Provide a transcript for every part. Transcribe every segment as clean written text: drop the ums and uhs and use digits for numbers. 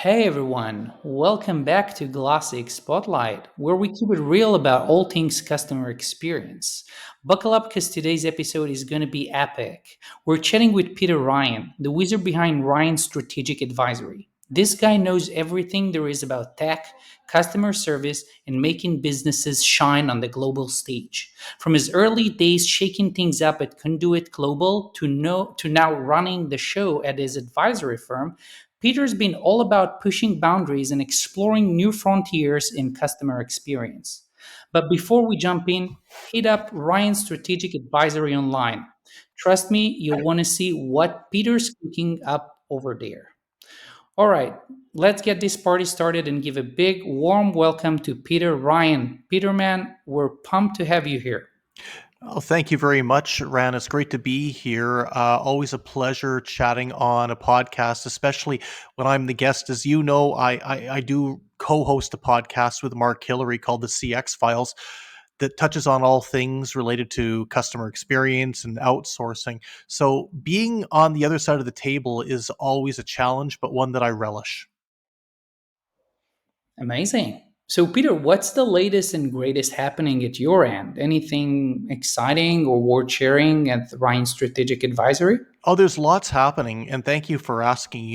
Hey everyone, welcome back to Glassix Spotlight, where we keep it real about all things customer experience. Buckle up because today's episode is going to be epic. We're chatting with Peter Ryan, the wizard behind Ryan's Strategic Advisory. This guy knows everything there is about tech, customer service, and making businesses shine on the global stage. From his early days shaking things up at Conduit Global to now running the show at his advisory firm, Peter's been all about pushing boundaries and exploring new frontiers in customer experience. But before we jump in, hit up Ryan's Strategic Advisory online. Trust me, you'll want to see what Peter's cooking up over there. All right, let's get this party started and give a big warm welcome to Peter Ryan. Peter, man, we're pumped to have you here. Oh, thank you very much, Ran. It's great to be here. Always a pleasure chatting on a podcast, especially when I'm the guest. As you know, I do co-host a podcast with Mark Hillary called the CX Files that touches on all things related to customer experience and outsourcing. So being on the other side of the table is always a challenge, but one that I relish. Amazing. So, Peter, what's the latest and greatest happening at your end? Anything exciting or worth sharing at Ryan Strategic Advisory? Oh, there's lots happening, and thank you for asking.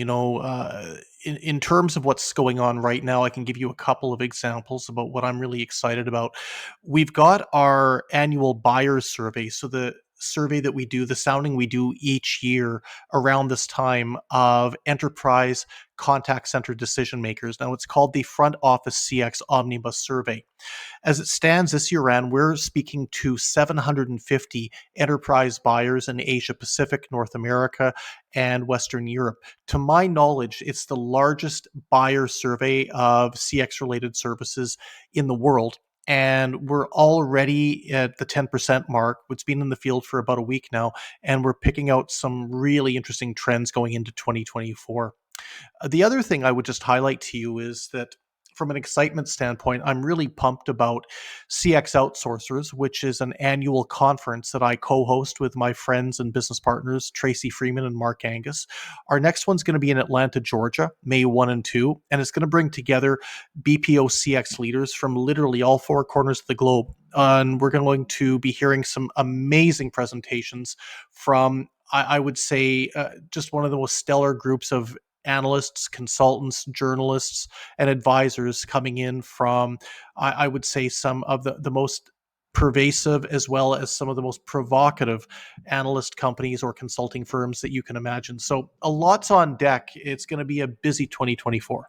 In terms of what's going on right now, I can give you a couple of examples about what I'm really excited about. We've got our annual buyers survey. So the survey that we do, the sounding we do each year around this time of enterprise contact center decision makers. Now it's called the Front Office CX Omnibus Survey. As it stands this year, Rand, we're speaking to 750 enterprise buyers in Asia Pacific, North America, and Western Europe. To my knowledge, it's the largest buyer survey of CX related services in the world. And we're already at the 10% mark. It's been in the field for about a week now, and we're picking out some really interesting trends going into 2024. The other thing I would just highlight to you is that from an excitement standpoint, I'm really pumped about CX Outsourcers, which is an annual conference that I co host with my friends and business partners, Tracy Freeman and Mark Angus. Our next one's going to be in Atlanta, Georgia, May 1 and 2, and it's going to bring together BPO CX leaders from literally all four corners of the globe. And we're going to be hearing some amazing presentations from I would say just one of the most stellar groups of analysts, consultants, journalists, and advisors coming in from, I would say, some of the most pervasive as well as some of the most provocative analyst companies or consulting firms that you can imagine. So a lot's on deck. It's going to be a busy 2024.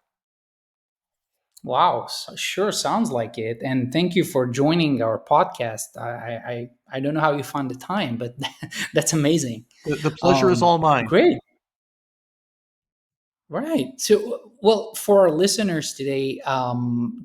Wow, sure sounds like it. And thank you for joining our podcast. I don't know how you find the time, but that's amazing. The pleasure is all mine. Great. Right. So, well, for our listeners today,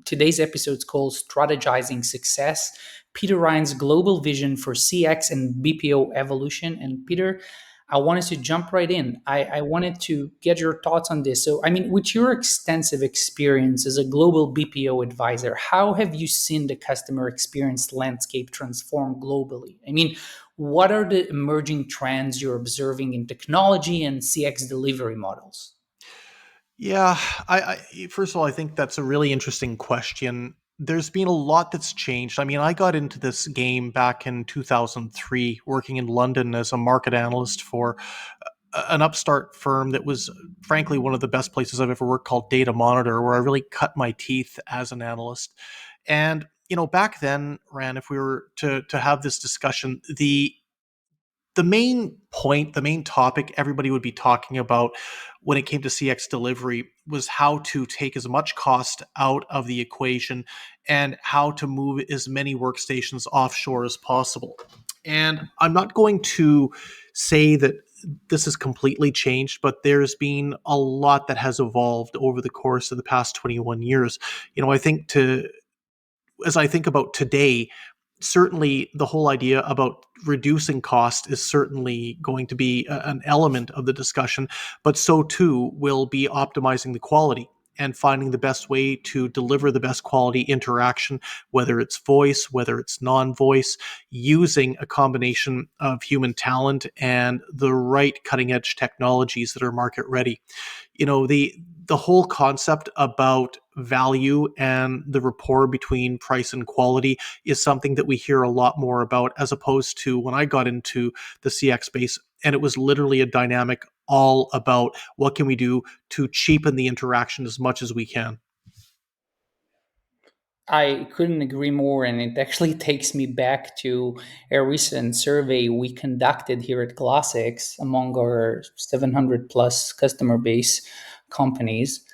today's episode is called Strategizing Success, Peter Ryan's global vision for CX and BPO evolution. And Peter, I wanted to jump right in. I wanted to get your thoughts on this. So, I mean, with your extensive experience as a global BPO advisor, how have you seen the customer experience landscape transform globally? I mean, what are the emerging trends you're observing in technology and CX delivery models? Yeah, first of all, I think that's a really interesting question. There's been a lot that's changed. I mean, I got into this game back in 2003, working in London as a market analyst for an upstart firm that was, frankly, one of the best places I've ever worked, called Data Monitor, where I really cut my teeth as an analyst. And back then, Ran, if we were to have this discussion, the main point, the main topic everybody would be talking about when it came to CX delivery was how to take as much cost out of the equation and how to move as many workstations offshore as possible. And I'm not going to say that this has completely changed, but there's been a lot that has evolved over the course of the past 21 years. I think as I think about today, certainly the whole idea about reducing cost is certainly going to be an element of the discussion, but so too will be optimizing the quality and finding the best way to deliver the best quality interaction, whether it's voice, whether it's non-voice, using a combination of human talent and the right cutting edge technologies that are market ready. The the whole concept about value and the rapport between price and quality is something that we hear a lot more about, as opposed to when I got into the CX space, and it was literally a dynamic all about what can we do to cheapen the interaction as much as we can. I couldn't agree more, and it actually takes me back to a recent survey we conducted here at Glassix among our 700 plus customer base companies.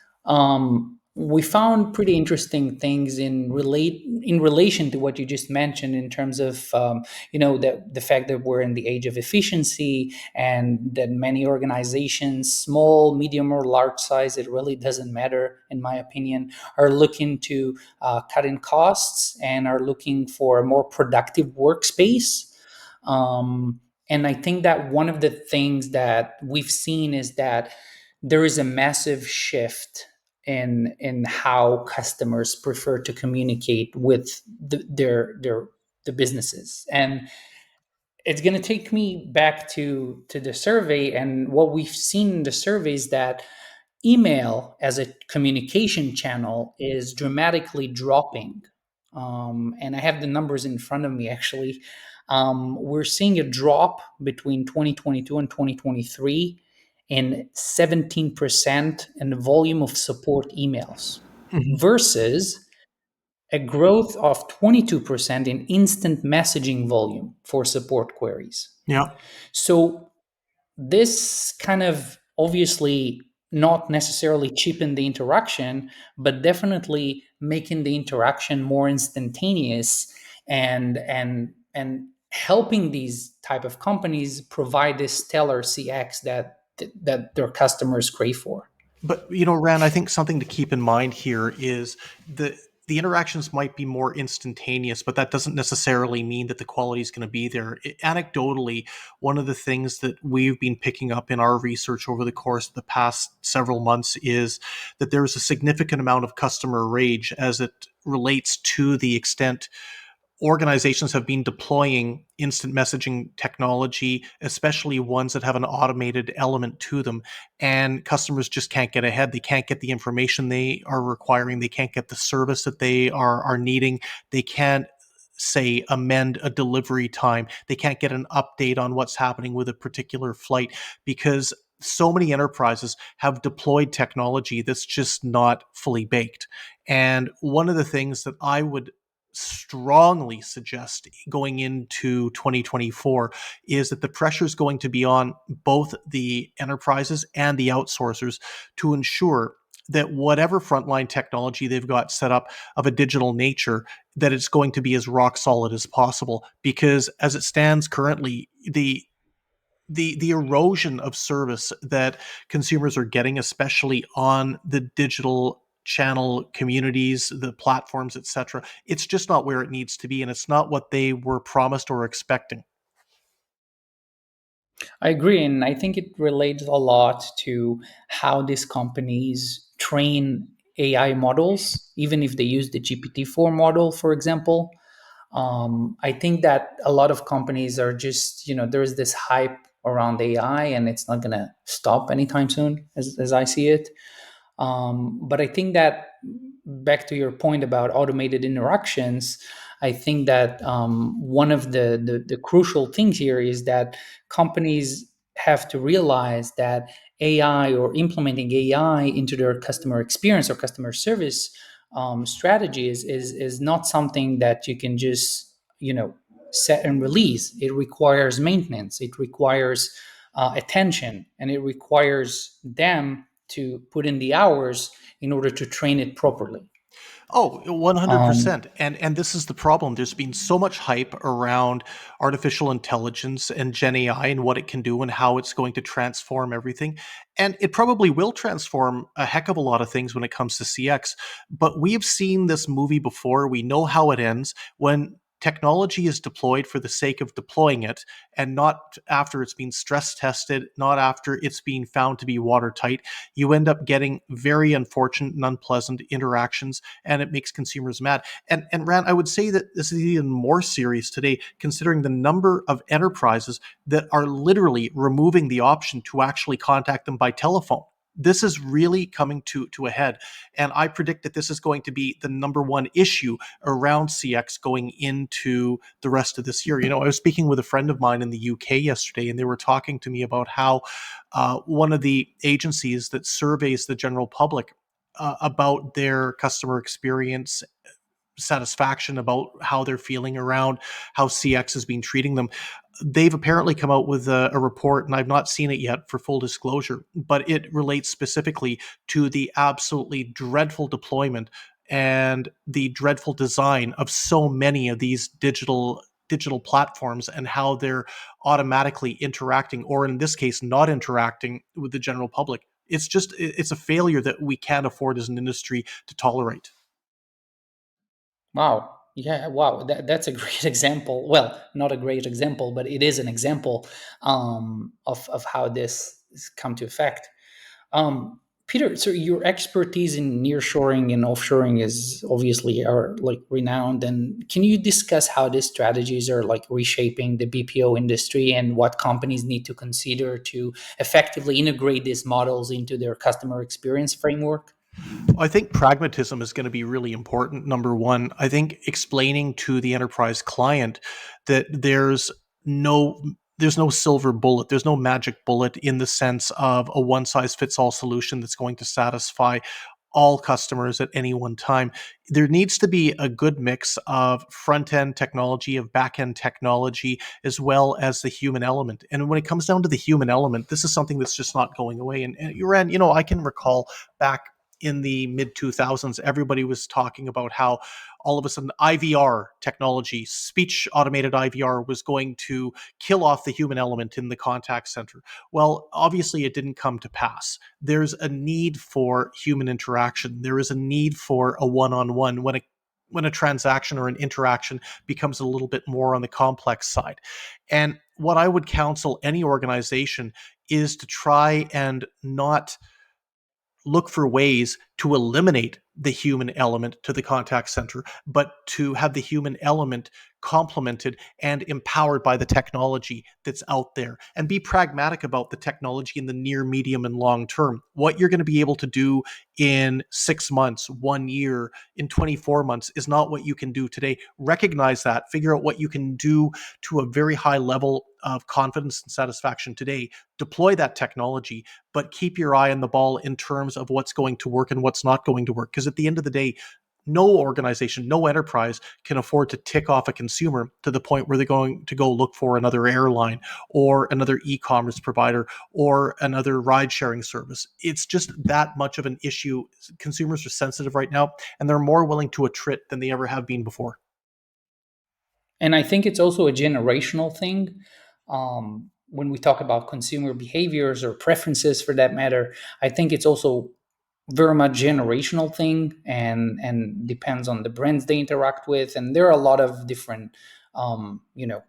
We found pretty interesting things in relation to what you just mentioned in terms of the fact that we're in the age of efficiency, and that many organizations, small, medium, or large size, it really doesn't matter, in my opinion, are looking to cutting costs and are looking for a more productive workspace. And I think that one of the things that we've seen is that there is a massive shift in how customers prefer to communicate with the businesses. And it's going to take me back to the survey, and what we've seen in the survey is that email as a communication channel is dramatically dropping. And I have the numbers in front of me actually. We're seeing a drop between 2022 and 2023 in 17% in the volume of support emails Mhm. versus a growth of 22% in instant messaging volume for support queries. Yeah. So this kind of obviously not necessarily cheapen the interaction, but definitely making the interaction more instantaneous, and helping these type of companies provide this stellar CX that their customers crave for. But Rand, I think something to keep in mind here is the interactions might be more instantaneous, but that doesn't necessarily mean that the quality is going to be there. Anecdotally, one of the things that we've been picking up in our research over the course of the past several months is that there is a significant amount of customer rage as it relates to the extent organizations have been deploying instant messaging technology, especially ones that have an automated element to them. And customers just can't get ahead. They can't get the information they are requiring. They can't get the service that they are needing. They can't, say, amend a delivery time. They can't get an update on what's happening with a particular flight because so many enterprises have deployed technology that's just not fully baked. And one of the things that I would strongly suggest going into 2024 is that the pressure is going to be on both the enterprises and the outsourcers to ensure that whatever frontline technology they've got set up of a digital nature, that it's going to be as rock solid as possible. Because as it stands currently, the erosion of service that consumers are getting, especially on the digital channel communities, the platforms, etc., it's just not where it needs to be, and it's not what they were promised or expecting. I agree, and I think it relates a lot to how these companies train AI models, even if they use the GPT-4 model, for example. I think that a lot of companies are just, there's this hype around AI, and it's not going to stop anytime soon, as I see it. But I think that, back to your point about automated interactions, I think that one of the crucial things here is that companies have to realize that AI, or implementing AI into their customer experience or customer service strategy, is not something that you can just set and release. It requires maintenance. It requires attention, and it requires them to put in the hours in order to train it properly. Oh, Um, 100%. And this is the problem. There's been so much hype around artificial intelligence and Gen AI and what it can do and how it's going to transform everything. And it probably will transform a heck of a lot of things when it comes to CX. But we have seen this movie before. We know how it ends when technology is deployed for the sake of deploying it and not after it's been stress tested, not after it's been found to be watertight. You end up getting very unfortunate and unpleasant interactions, and it makes consumers mad. And Rand, I would say that this is even more serious today, considering the number of enterprises that are literally removing the option to actually contact them by telephone. This is really coming to a head. And I predict that this is going to be the number one issue around CX going into the rest of this year. I was speaking with a friend of mine in the UK yesterday, and they were talking to me about how one of the agencies that surveys the general public about their customer experience satisfaction, about how they're feeling around how CX has been treating them. They've apparently come out with a report, and I've not seen it yet for full disclosure, but it relates specifically to the absolutely dreadful deployment and the dreadful design of so many of these digital platforms, and how they're automatically interacting, or in this case not interacting, with the general public. It's a failure that we can't afford as an industry to tolerate. Wow. Yeah, wow. That's a great example. Well, not a great example, but it is an example of how this has come to effect. Um, Peter, so your expertise in nearshoring and offshoring is obviously are like renowned. And can you discuss how these strategies are like reshaping the BPO industry and what companies need to consider to effectively integrate these models into their customer experience framework? I think pragmatism is going to be really important. Number one, I think explaining to the enterprise client that no there's no silver bullet, there's no magic bullet in the sense of a one size fits all solution that's going to satisfy all customers at any one time. There needs to be a good mix of front end technology, of back end technology, as well as the human element. And when it comes down to the human element, this is something that's just not going away. And Uran, I can recall back in the mid 2000s, everybody was talking about how all of a sudden IVR technology, speech automated IVR, was going to kill off the human element in the contact center. Well, obviously, it didn't come to pass. There's a need for human interaction. There is a need for a one on one when a transaction or an interaction becomes a little bit more on the complex side. And what I would counsel any organization is to try and not look for ways to eliminate the human element to the contact center, but to have the human element complemented and empowered by the technology that's out there, and be pragmatic about the technology in the near, medium, and long term. What you're going to be able to do in 6 months, 1 year, in 24 months is not what you can do today. Recognize that, figure out what you can do to a very high level of confidence and satisfaction today. Deploy that technology, but keep your eye on the ball in terms of what's going to work and what's not going to work. Because at the end of the day, no organization, no enterprise can afford to tick off a consumer to the point where they're going to go look for another airline or another e-commerce provider or another ride sharing service. It's just that much of an issue. Consumers are sensitive right now, and they're more willing to attrit than they ever have been before. And I think it's also a generational thing. When we talk about consumer behaviors or preferences for that matter, I think it's also very much generational thing and depends on the brands they interact with. And there are a lot of different, you know,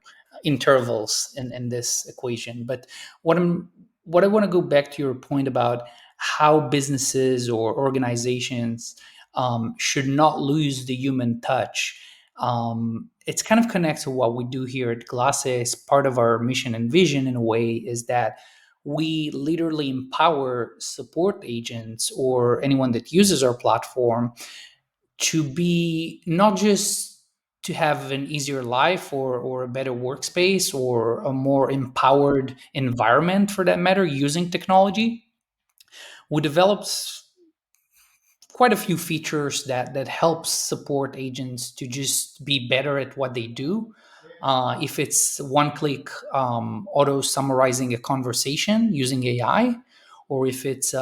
intervals in this equation. But what I want to go back to your point about how businesses or organizations should not lose the human touch. It's kind of connects to what we do here at Glassix. Part of our mission and vision, in a way, is that we literally empower support agents or anyone that uses our platform to be not just to have an easier life or a better workspace or a more empowered environment for that matter using technology. We developed quite a few features that helps support agents to just be better at what they do. If it's one click auto summarizing a conversation using AI, or if it's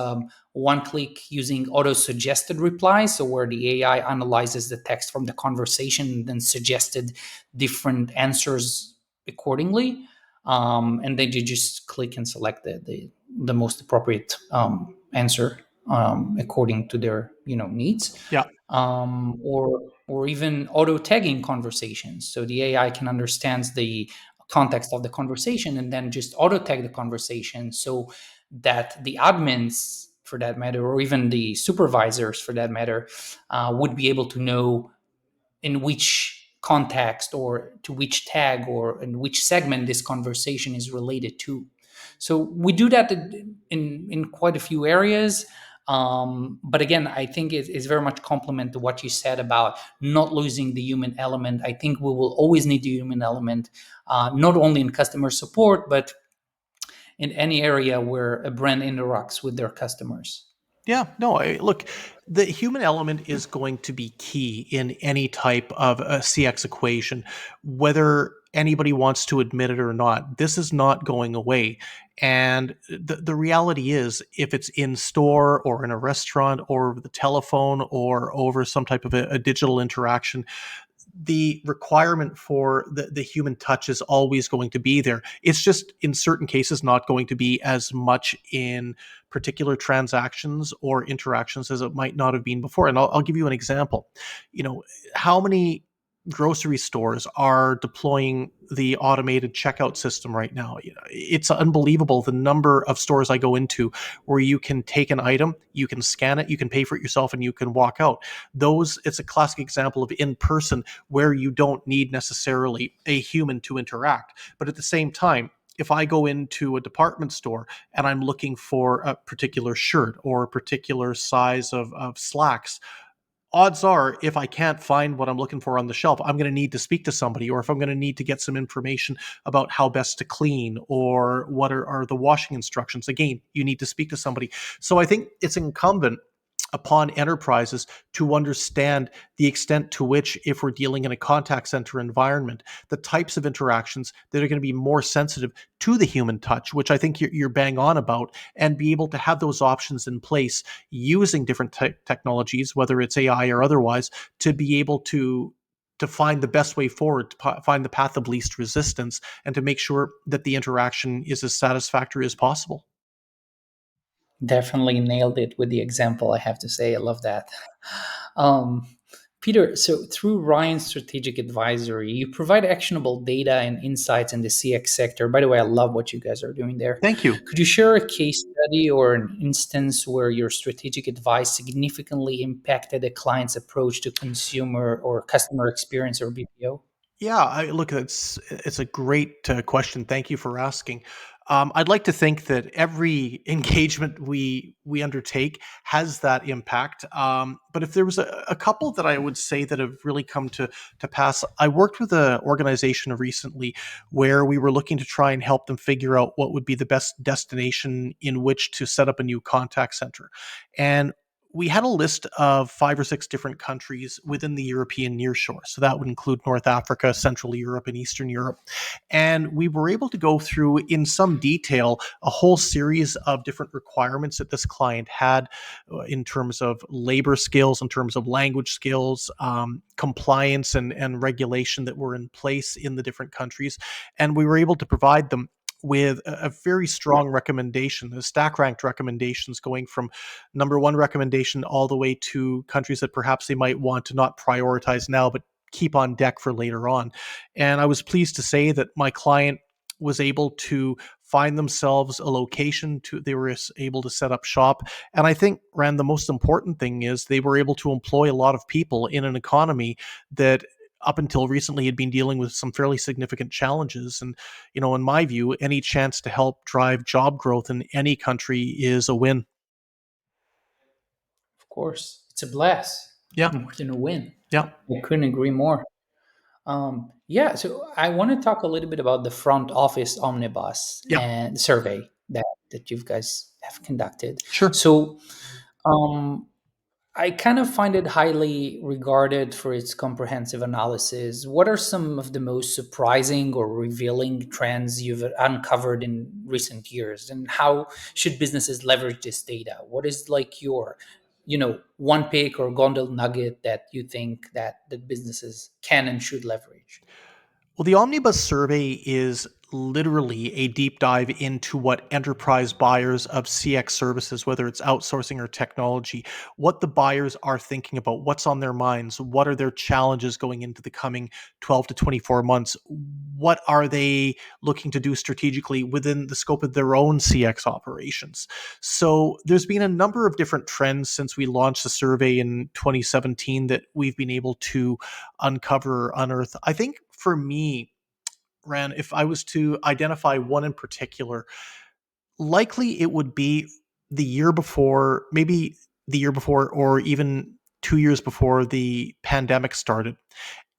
one click using auto suggested replies, so where the AI analyzes the text from the conversation and then suggested different answers accordingly. And then you just click and select the most appropriate answer according to their needs, Yeah. or even auto tagging conversations. So the AI can understand the context of the conversation and then just auto tag the conversation so that the admins, for that matter, or even the supervisors, for that matter, would be able to know in which context or to which tag or in which segment this conversation is related to. So we do that in quite a few areas. But again, I think it's very much complement to what you said about not losing the human element. I think we will always need the human element, not only in customer support, but in any area where a brand interacts with their customers. Yeah, no, look, the human element is going to be key in any type of a CX equation, whether anybody wants to admit it or not. This is not going away. And the reality is, if it's in store or in a restaurant or over the telephone or over some type of a digital interaction, the requirement for the human touch is always going to be there. It's just in certain cases not going to be as much in particular transactions or interactions as it might not have been before. And I'll give you an example. You know, how many grocery stores are deploying the automated checkout system right now? You know, it's unbelievable the number of stores I go into where you can take an item, you can scan it, you can pay for it yourself, and you can walk out. Those, it's a classic example of in person where you don't need necessarily a human to interact. But at the same time, if I go into a department store and I'm looking for a particular shirt or a particular size of slacks, odds are if I can't find what I'm looking for on the shelf, I'm going to need to speak to somebody, or if I'm going to need to get some information about how best to clean or what are the washing instructions, again, you need to speak to somebody. So I think it's incumbent upon enterprises to understand the extent to which, if we're dealing in a contact center environment, the types of interactions that are going to be more sensitive to the human touch, which I think you're bang on about, and be able to have those options in place using different technologies, whether it's AI or otherwise, to be able to find the best way forward, to find the path of least resistance, and to make sure that the interaction is as satisfactory as possible. Definitely nailed it with the example, I have to say. I love that. Um, Peter, so through Ryan's strategic advisory, you provide actionable data and insights in the CX sector. By the way, I love what you guys are doing there. Thank you. Could you share a case study or an instance where your strategic advice significantly impacted a client's approach to consumer or customer experience or BPO? Yeah, look, it's a great question. Thank you for asking. I'd like to think that every engagement we undertake has that impact. But if there was a couple that I would say that have really come to pass, I worked with an organization recently where we were looking to try and help them figure out what would be the best destination in which to set up a new contact center, and we had a list of 5 or 6 different countries within the European nearshore. So that would include North Africa, Central Europe, and Eastern Europe. And we were able to go through in some detail a whole series of different requirements that this client had in terms of labor skills, in terms of language skills, compliance and regulation that were in place in the different countries. And we were able to provide them with a very strong recommendation, the stack ranked recommendations going from number one recommendation all the way to countries that perhaps they might want to not prioritize now, but keep on deck for later on. And I was pleased to say that my client was able to find themselves a location to they were able to set up shop. And I think, Rand, the most important thing is they were able to employ a lot of people in an economy that up until recently had been dealing with some fairly significant challenges. And in my view, any chance to help drive job growth in any country is a win. Of course, it's a blast Yeah. more than a win. Yeah. I couldn't agree more. Yeah, so I want to talk a little bit about the front office omnibus Yeah. and survey that you guys have conducted. Sure. So um, I kind of find it highly regarded for its comprehensive analysis. What are some of the most surprising or revealing trends you've uncovered in recent years, and how should businesses leverage this data? What is like your, one pick or gondol nugget that you think that businesses can and should leverage? Well, the Omnibus survey is literally a deep dive into what enterprise buyers of CX services, whether it's outsourcing or technology, what the buyers are thinking about, what's on their minds, what are their challenges going into the coming 12 to 24 months, what are they looking to do strategically within the scope of their own CX operations. So there's been a number of different trends since we launched the survey in 2017 that we've been able to uncover or unearth. I think for me, Ran, if I was to identify one in particular, likely it would be the year before, maybe the year before, or even 2 years before the pandemic started.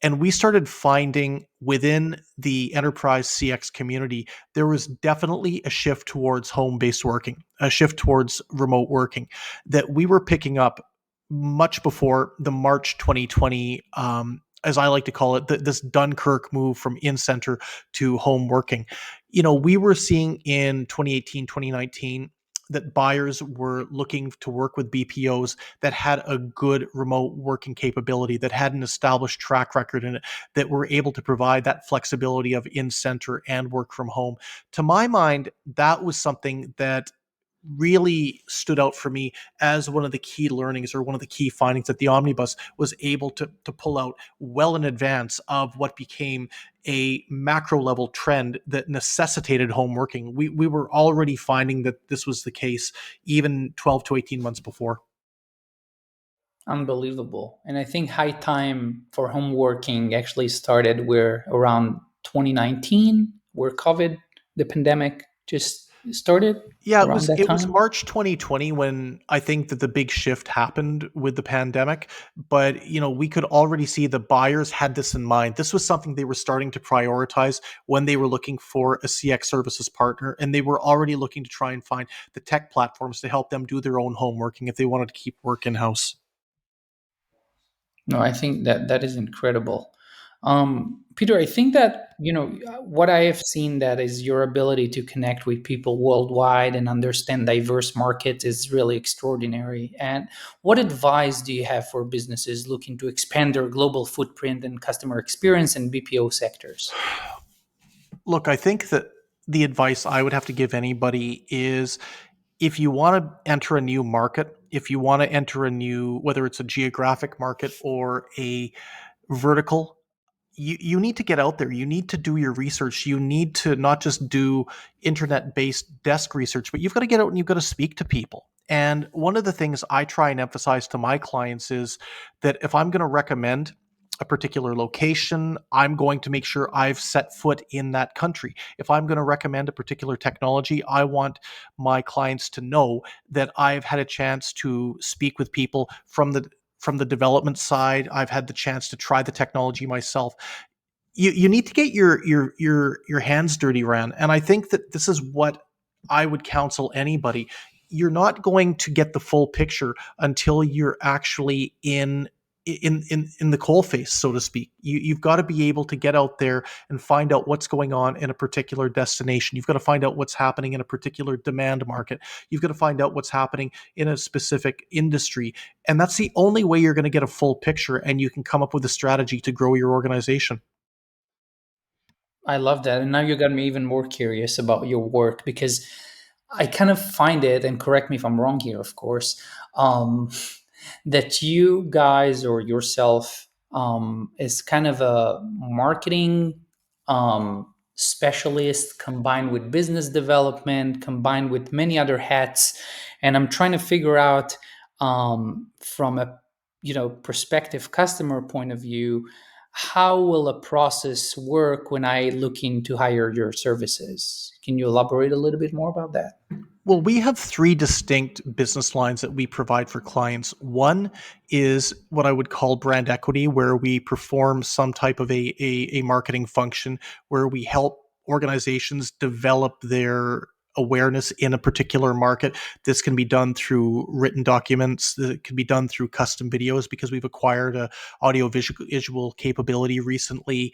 And we started finding within the enterprise CX community, there was definitely a shift towards home based working, a shift towards remote working that we were picking up much before the March 2020, as I like to call it, this Dunkirk move from in center to home working. We were seeing in 2018, 2019 that buyers were looking to work with BPOs that had a good remote working capability, that had an established track record in it, that were able to provide that flexibility of in center and work from home. To my mind, that was something that really stood out for me as one of the key learnings or one of the key findings that the Omnibus was able to pull out well in advance of what became a macro level trend that necessitated home working. We were already finding that this was the case even 12 to 18 months before. Unbelievable. And I think high time for home working actually started where around 2019, where COVID, the pandemic just started Yeah, it around was that it was time. March 2020 when I think that the big shift happened with the pandemic, but we could already see the buyers had this in mind. This was something they were starting to prioritize when they were looking for a CX services partner, and they were already looking to try and find the tech platforms to help them do their own homeworking if they wanted to keep work in-house. No, I think that that is incredible. Peter, I think that, what I have seen that is your ability to connect with people worldwide and understand diverse markets is really extraordinary. And what advice do you have for businesses looking to expand their global footprint and customer experience in BPO sectors? Look, I think that the advice I would have to give anybody is if you want to enter a new market, if you want to enter a new, whether it's a geographic market or a vertical, you need to get out there. You need to do your research. You need to not just do internet based desk research, but you've got to get out and you've got to speak to people. And one of the things I try and emphasize to my clients is that if I'm going to recommend a particular location, I'm going to make sure I've set foot in that country. If I'm going to recommend a particular technology, I want my clients to know that I've had a chance to speak with people from the development side. I've had the chance to try the technology myself. You need to get your hands dirty, Ran. And I think that this is what I would counsel anybody. You're not going to get the full picture until you're actually in the coal face, so to speak. You've got to be able to get out there and find out what's going on in a particular destination. You've got to find out what's happening in a particular demand market. You've got to find out what's happening in a specific industry. And that's the only way you're going to get a full picture and you can come up with a strategy to grow your organization. I love that. And now you got me even more curious about your work because I kind of find it, and correct me if I'm wrong here, of course, um, that you guys or yourself is kind of a marketing specialist combined with business development, combined with many other hats. And I'm trying to figure out from a prospective customer point of view, how will a process work when I looking to hire your services? Can you elaborate a little bit more about that? Well, we have three distinct business lines that we provide for clients. One is what I would call brand equity, where we perform some type of a marketing function where we help organizations develop their awareness in a particular market. This can be done through written documents. It can be done through custom videos because we've acquired a audio visual capability recently.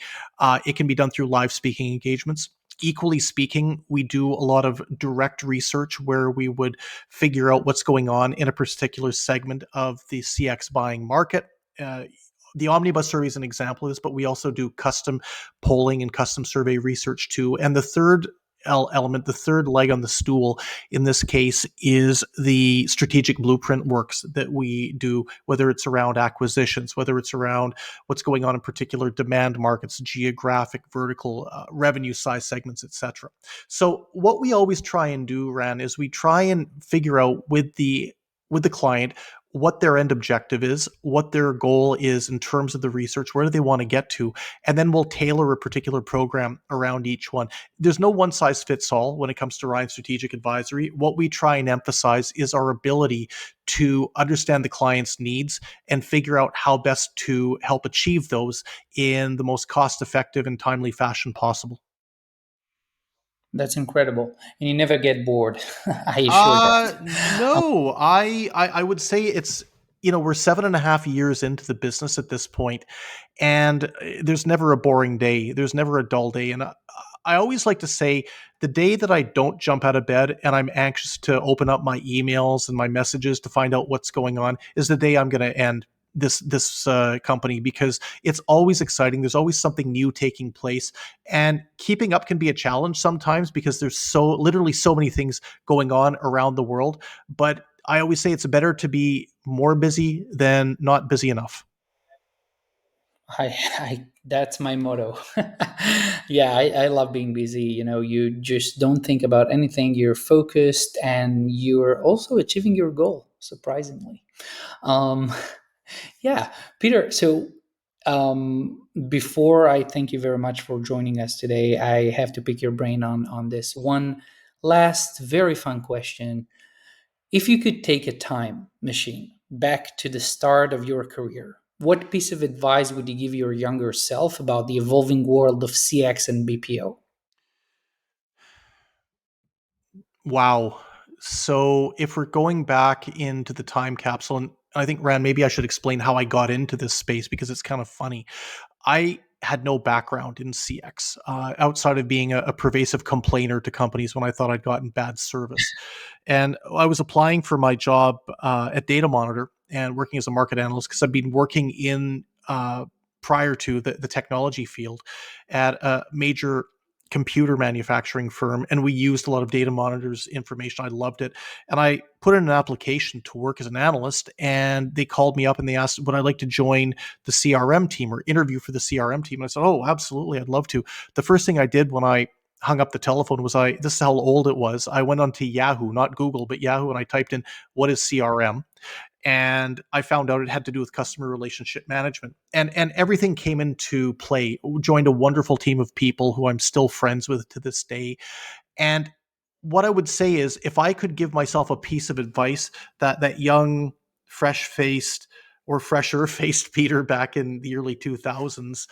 It can be done through live speaking engagements. Equally speaking, we do a lot of direct research where we would figure out what's going on in a particular segment of the CX buying market. Uh, the Omnibus survey is an example of this, but we also do custom polling and custom survey research too. And the third element, the third leg on the stool in this case, is the strategic blueprint works that we do, whether it's around acquisitions, whether it's around what's going on in particular demand markets, geographic, vertical, revenue size segments, etc. So what we always try and do, Ran, is we try and figure out with the client what their end objective is, what their goal is in terms of the research, where do they want to get to, and then we'll tailor a particular program around each one. There's no one size fits all when it comes to Ryan Strategic Advisory. What we try and emphasize is our ability to understand the client's needs and figure out how best to help achieve those in the most cost effective and timely fashion possible. That's incredible. And you never get bored. I assure that. No, I would say it's, we're 7.5 years into the business at this point, and there's never a boring day. There's never a dull day, and I always like to say the day that I don't jump out of bed and I'm anxious to open up my emails and my messages to find out what's going on is the day I'm going to end this company, because it's always exciting. There's always something new taking place, and keeping up can be a challenge sometimes because there's literally so many things going on around the world. But I always say it's better to be more busy than not busy enough. That's my motto. Yeah, I love being busy. You just don't think about anything. You're focused, and you're also achieving your goal. Surprisingly, um, yeah, Peter. So, before I thank you very much for joining us today, I have to pick your brain on this one last very fun question. If you could take a time machine back to the start of your career, what piece of advice would you give your younger self about the evolving world of CX and BPO? Wow. So if we're going back into the time capsule, and I think, Rand, maybe I should explain how I got into this space because it's kind of funny. I had no background in CX outside of being a pervasive complainer to companies when I thought I'd gotten bad service. And I was applying for my job at Data Monitor and working as a market analyst because I've been working in prior to the technology field at a major computer manufacturing firm, and we used a lot of Data Monitor's information. I loved it, and I put in an application to work as an analyst, and they called me up and they asked would I like to join the CRM team or interview for the CRM team. And I said, oh, absolutely, I'd love to. The first thing I did when I hung up the telephone was this is how old it was. I went onto Yahoo, not Google, but Yahoo, and I typed in what is CRM, and I found out it had to do with customer relationship management, and everything came into play. Joined a wonderful team of people who I'm still friends with to this day. And what I would say is, if I could give myself a piece of advice that young, fresh faced or fresher faced Peter back in the early 2000s,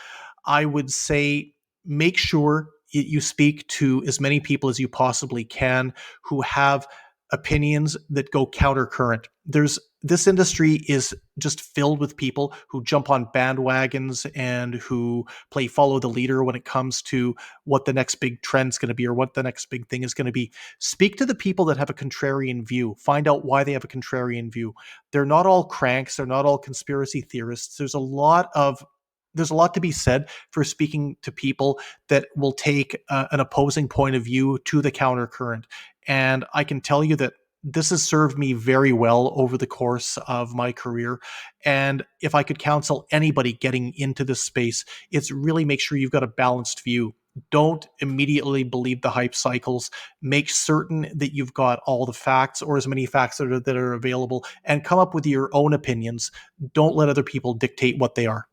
I would say make sure you speak to as many people as you possibly can who have opinions that go counter current. This industry is just filled with people who jump on bandwagons and who play follow the leader when it comes to what the next big trend's going to be or what the next big thing is going to be. Speak to the people that have a contrarian view. Find out why they have a contrarian view. They're not all cranks. They're not all conspiracy theorists. There's a lot to be said for speaking to people that will take an opposing point of view to the counter current. And I can tell you that this has served me very well over the course of my career. And if I could counsel anybody getting into this space, it's really make sure you've got a balanced view. Don't immediately believe the hype cycles. Make certain that you've got all the facts or as many facts that are available, and come up with your own opinions. Don't let other people dictate what they are.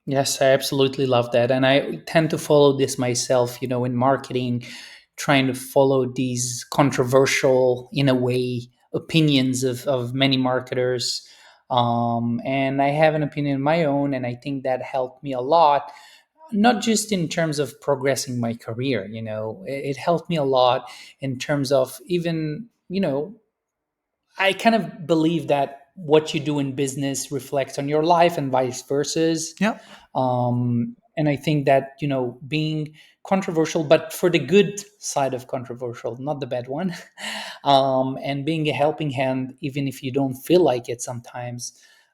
Yes, I absolutely love that. And I tend to follow this myself, in marketing, trying to follow these controversial, in a way, opinions of many marketers. And I have an opinion of my own, and I think that helped me a lot, not just in terms of progressing my career, it helped me a lot in terms of even, I kind of believe that what you do in business reflects on your life and vice versa. Yeah. And I think that, being controversial, but for the good side of controversial, not the bad one, and being a helping hand, even if you don't feel like it sometimes.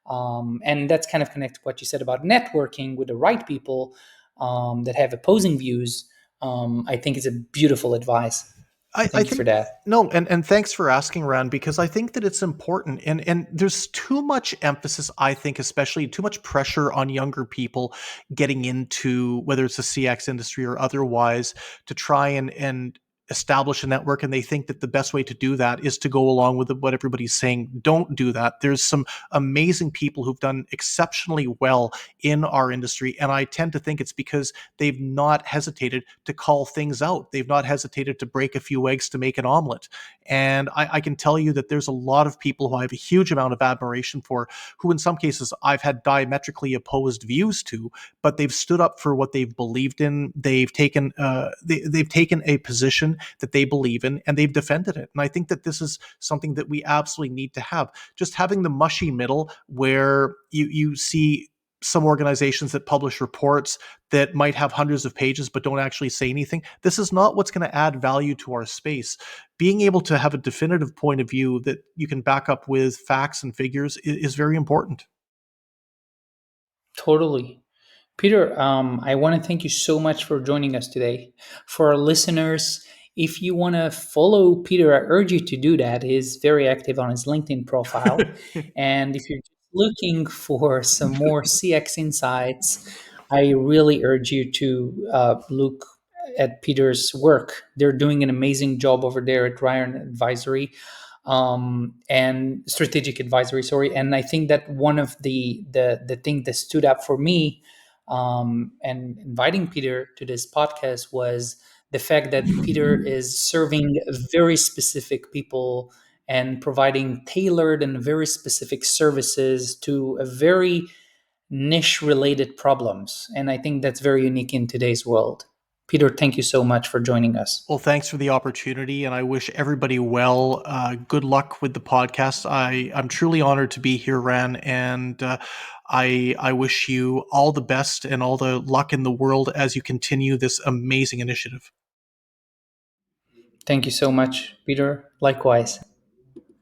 And that's kind of connected to what you said about networking with the right people that have opposing views. I think it's a beautiful advice. I Thank you for think that. no, and thanks for asking, Rand, because I think that it's important, and there's too much emphasis, I think, especially too much pressure on younger people getting into whether it's the CX industry or otherwise to try and establish a network and they think that the best way to do that is to go along with what everybody's saying. Don't do that. There's some amazing people who've done exceptionally well in our industry, and I tend to think it's because they've not hesitated to call things out. They've not hesitated to break a few eggs to make an omelet. And I can tell you that there's a lot of people who I have a huge amount of admiration for, who in some cases I've had diametrically opposed views to, but they've stood up for what they've believed in. They've taken a position that they believe in, and they've defended it. And I think that this is something that we absolutely need to have. Just having the mushy middle where you see some organizations that publish reports that might have hundreds of pages but don't actually say anything. This is not what's going to add value to our space. Being able to have a definitive point of view that you can back up with facts and figures is very important. Totally. Peter, I want to thank you so much for joining us today. For our listeners, if you want to follow Peter, I urge you to do that. He's very active on his LinkedIn profile. And if you're looking for some more CX insights, I really urge you to look at Peter's work. They're doing an amazing job over there at Ryan Advisory and strategic advisory. Sorry, and I think that one of the thing that stood out for me and inviting Peter to this podcast was the fact that Peter is serving very specific people and providing tailored and very specific services to a very niche related problems. And I think that's very unique in today's world. Peter, thank you so much for joining us. Well, thanks for the opportunity, and I wish everybody well. Good luck with the podcast. I'm truly honored to be here, Ran, and I wish you all the best and all the luck in the world as you continue this amazing initiative. Thank you so much, Peter. Likewise.